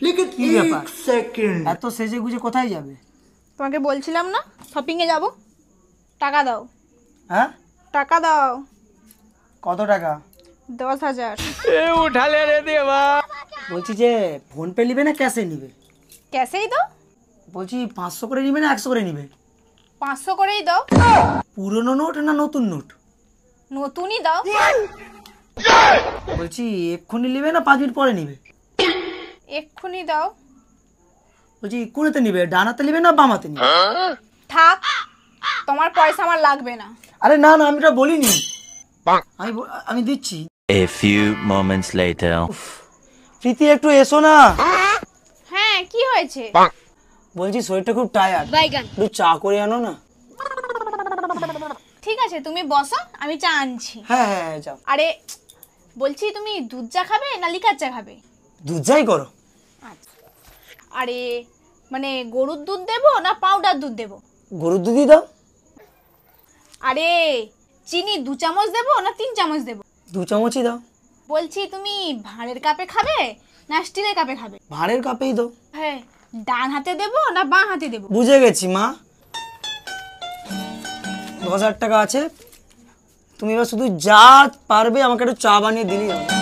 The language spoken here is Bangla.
लेकिन কি ব্যাপার? एक सेकंड এত সেজে গুজে কোথায় যাবে? তোমাকে বলছিলাম না শপিং এ যাব, টাকা দাও। হ্যাঁ, টাকা দাও। কত টাকা? 10,000। বলছি যে ফোন পে নিবে না ক্যাশে নিবে? ক্যাশেই দাও। বলছি 500 করে নিবে না 100 করে নিবে? 500 করেই দাও। পুরনো নোট না নতুন নোট? নতুনই দাও। বলছি এক্ষুনি নিবে না 5 মিনিট পরে নিবে? এক্ষুনি দাও। বলছি কোনতে নিবে, ডান হাতে নিবে না বাম হাতে নিবে? থাক, তোমার পয়সা আমার লাগবে না। আরে না না, আমি এটা বলিনি। আমি দিচ্ছি। A few moments later. প্রীতি একটু এসো না। হ্যাঁ, কি হয়েছে? বলছি শরীরটা খুব টায়ার্ড, একটু চা করে আনো না। ঠিক আছে, তুমি বসো, আমি চা আনছি। হ্যাঁ হ্যাঁ হ্যাঁ, যাও। আরে বলছি, তুমি দুধ চা খাবে না লিকার চা খাবে? দুধ যাই করো। আরে মানে গরুর দুধ দেবো না পাউডার দুধ দেবো? গরুর দুধই দাও। আরে চিনি 2 চামচ দেবো না 3 চামচ দেবো? 2 চামচই দাও। বলছি তুমি ভাঁড়ের কাপে খাবে না স্টিলের কাপে খাবে? ভাঁড়ের কাপেই দাও। হ্যাঁ, ডান হাতে দেবো না বাঁ হাতে দেবো? বুঝে গেছি মা। 10,000 টাকা আছে, তুমি এবার শুধু যা পারবে আমাকে একটু চা বানিয়ে দিলেই হবে।